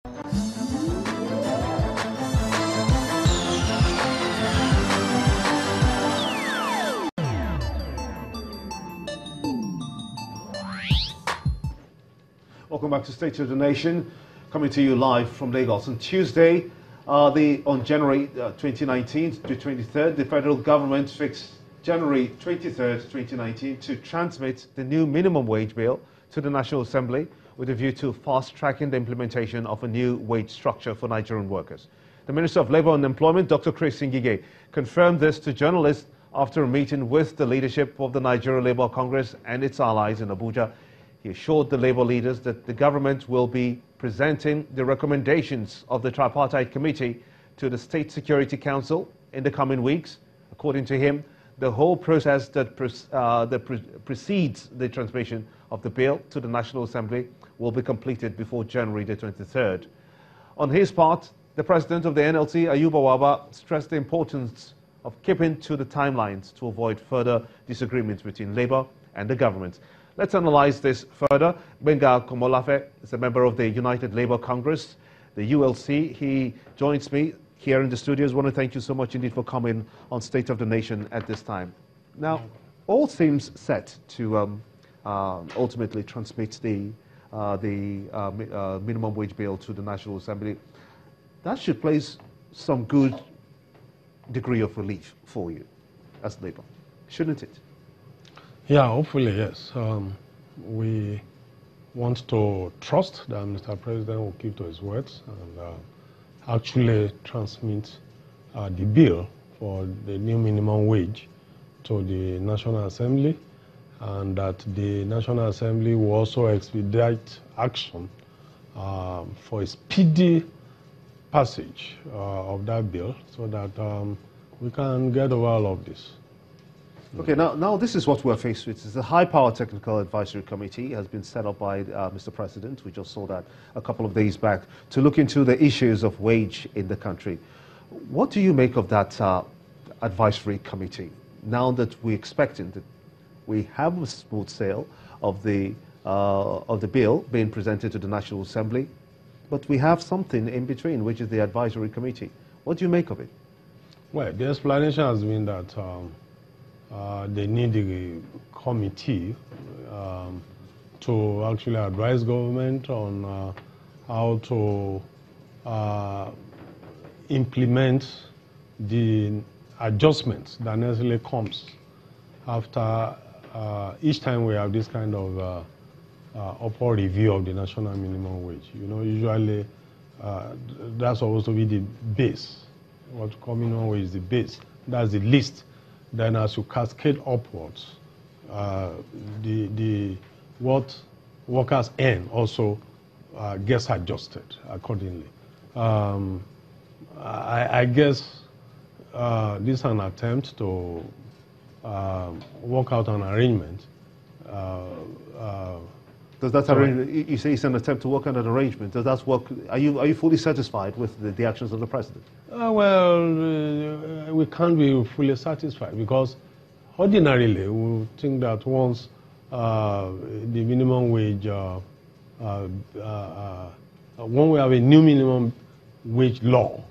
Welcome back to State of the Nation, coming to you live from Lagos. On Tuesday, on January 2019 to 23rd, the federal government fixed January 23rd, 2019 to transmit the new minimum wage bill to the National Assembly with a view to fast-tracking the implementation of a new wage structure for Nigerian workers. The Minister of Labour and Employment, Dr. Chris Ngige, confirmed this to journalists after a meeting with the leadership of the Nigeria Labour Congress and its allies in Abuja. He assured the Labour leaders that the government will be presenting the recommendations of the Tripartite Committee to the State Security Council in the coming weeks. According to him, the whole process that precedes the transmission of the bill to the National Assembly will be completed before January the 23rd. On his part, the President of the NLC, Ayuba Waba, stressed the importance of keeping to the timelines to avoid further disagreements between Labour and the government. Let's analyze this further. Benga Komolafe is a member of the United Labour Congress, the ULC. He joins me here in the studios. I want to thank you so much indeed for coming on State of the Nation at this time. Now, all seems set to ultimately transmit the minimum wage bill to the National Assembly. That should place some good degree of relief for you as Labour, shouldn't it? Yeah, hopefully, yes. We want to trust that Mr. President will keep to his words and actually transmit the bill for the new minimum wage to the National Assembly, and that the National Assembly will also expedite action for a speedy passage of that bill so that we can get over all of this. Okay, now this is what we're faced with. It's a high-power technical advisory committee has been set up by Mr. President. We just saw that a couple of days back to look into the issues of wage in the country. What do you make of that advisory committee now that we're expecting that we have a smooth sale of the bill being presented to the National Assembly, but we have something in between, which is the advisory committee? What do you make of it? Well, the explanation has been that they need a committee to actually advise government on how to implement the adjustments that necessarily comes after each time we have this kind of upward review of the national minimum wage. You know, usually that's supposed to be the base. What minimum wage is the base. That's the least. Then as you cascade upwards, what workers earn also gets adjusted accordingly. I guess this is an attempt to work out an arrangement. Does that you say it's an attempt to work on an arrangement? Does that work? Are you fully satisfied with the actions of the president? We can't be fully satisfied because ordinarily we think that once the minimum wage, when we have a new minimum wage law,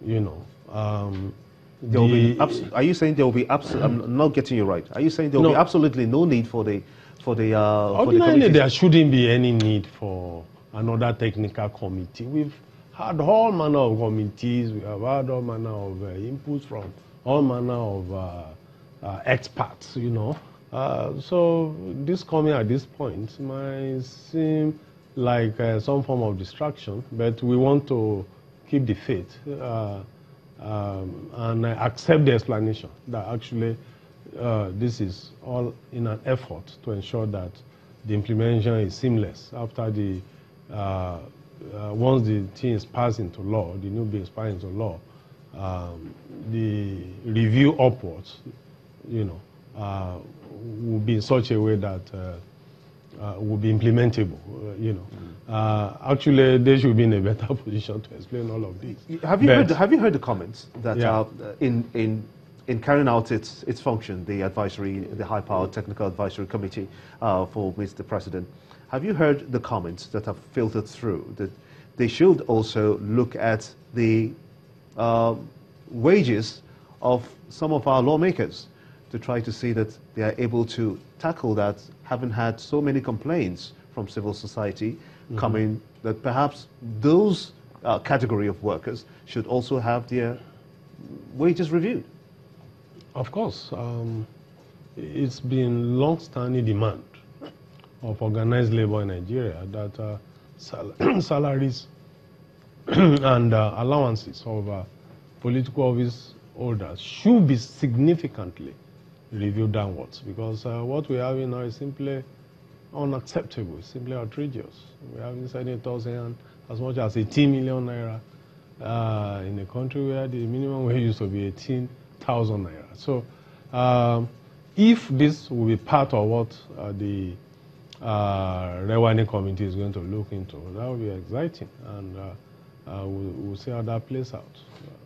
you know, are you saying there will be I'm not getting you right. Are you saying there will be absolutely no need for the ordinarily there shouldn't be any need for another technical committee. We've had all manner of committees. We have had all manner of inputs from all manner of experts. You know, so this coming at this point might seem like some form of distraction, but we want to keep the faith and accept the explanation that actually this is all in an effort to ensure that the implementation is seamless after the once the thing is passed into law, the new bill is passed into law, the review upwards, you know, will be in such a way that will be implementable, you know. Actually, they should be in a better position to explain all of this. Have you heard the comments that in carrying out its function, the high-powered technical advisory committee for Mr. President, have you heard the comments that have filtered through that they should also look at the wages of some of our lawmakers to try to see that they are able to tackle that, having had so many complaints from civil society coming, that perhaps those category of workers should also have their wages reviewed. Of course. It's been long-standing demand of organized labor in Nigeria that salaries and allowances of political office holders should be significantly reviewed downwards, because what we have now is simply unacceptable, simply outrageous. We have senators earning as much as 18 million naira in a country where the minimum wage used to be 18,000 naira. So if this will be part of what the Revenue Committee is going to look into, that will be exciting, and we'll see how that plays out.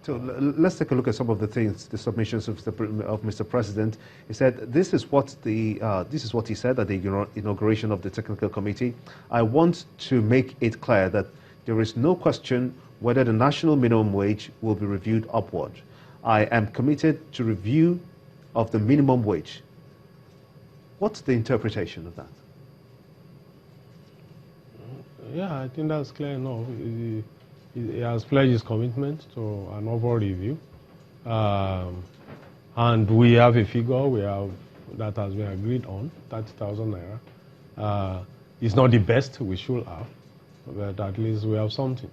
So let's take a look at some of the things, the submissions of Mr. President. He said, this is what he said at the inauguration of the technical committee. I want to make it clear that there is no question whether the national minimum wage will be reviewed upward. I am committed to review of the minimum wage. What's the interpretation of that? Yeah, I think that's clear enough. He has pledged his commitment to an overall review, and we have a figure that has been agreed on, 30,000 naira. It's not the best we should have, but at least we have something.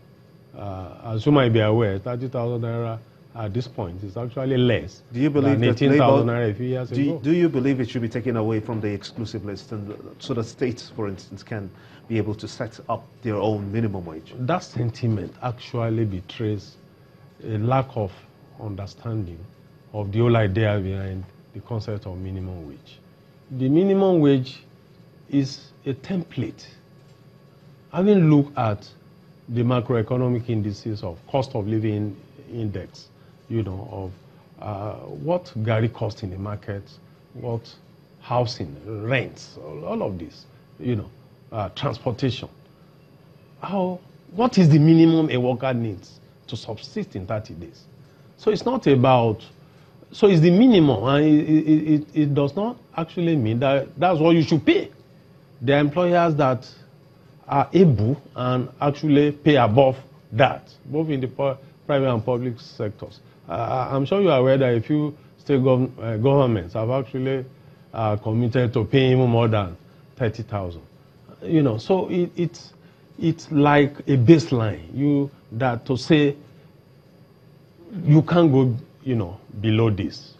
As you might be aware, 30,000 naira at this point is actually less than 18,000 naira a few years ago. Do you believe it should be taken away from the exclusive list, and so that states, for instance, can be able to set up their own minimum wage? That sentiment actually betrays a lack of understanding of the whole idea behind the concept of minimum wage. The minimum wage is a template. Having looked at the macroeconomic indices of cost of living index, of what Gary costs in the market, what housing, rents, all of this, transportation. What is the minimum a worker needs to subsist in 30 days? So it's not about, so it's the minimum, and it does not actually mean that that's what you should pay. There are employers that are able and actually pay above that, both in the private and public sectors. I'm sure you are aware that a few state governments have actually committed to paying even more than 30,000. So it's like a baseline. That to say you can't go, below this.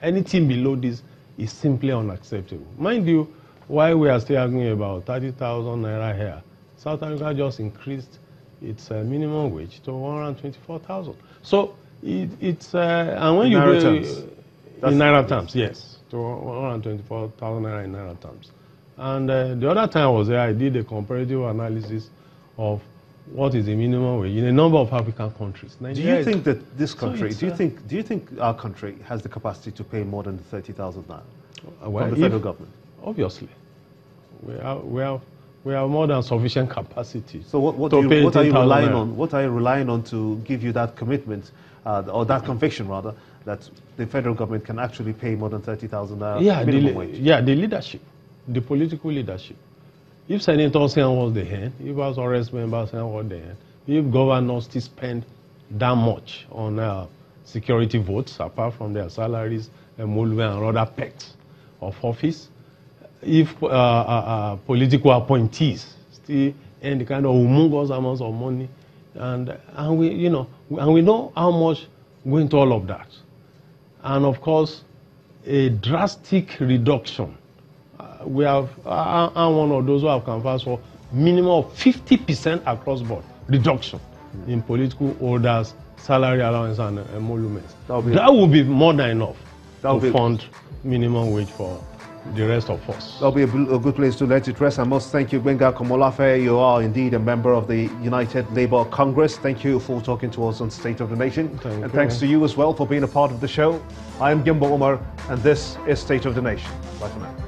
Anything below this is simply unacceptable. Mind you, while we are still arguing about 30,000 naira here, South Africa just increased its minimum wage to 124,000. So it's and when in naira terms, yes, to 124,000 naira in naira terms. And the other time I was there, I did a comparative analysis of what is the minimum wage in a number of African countries. Nigeria, do you think that this country, do you think our country has the capacity to pay more than 30,000 naira from the federal government? Obviously, we have more than sufficient capacity. So what are you relying on? What are you relying on to give you that commitment, or that conviction rather, that the federal government can actually pay more than 30,000 naira minimum wage? Yeah, the leadership, the political leadership. If senators say what they hand, if House of Reps members say what they hand, if governors still spend that much on security votes, apart from their salaries, and other perks of office, if political appointees still earn the kind of humongous amounts of money, and we know how much go into all of that, and of course a drastic reduction. We have, I'm one of those who have canvassed for minimum of 50% across board reduction in political orders, salary allowance, and emoluments. That will be more than enough to fund minimum wage for the rest of us. That'll be a good place to let it rest. I must thank you, Gbenga Komolafe. You are indeed a member of the United Labour Congress. Thank you for talking to us on State of the Nation. And thanks to you as well for being a part of the show. I am Gimbo Omar, and this is State of the Nation. Bye for now.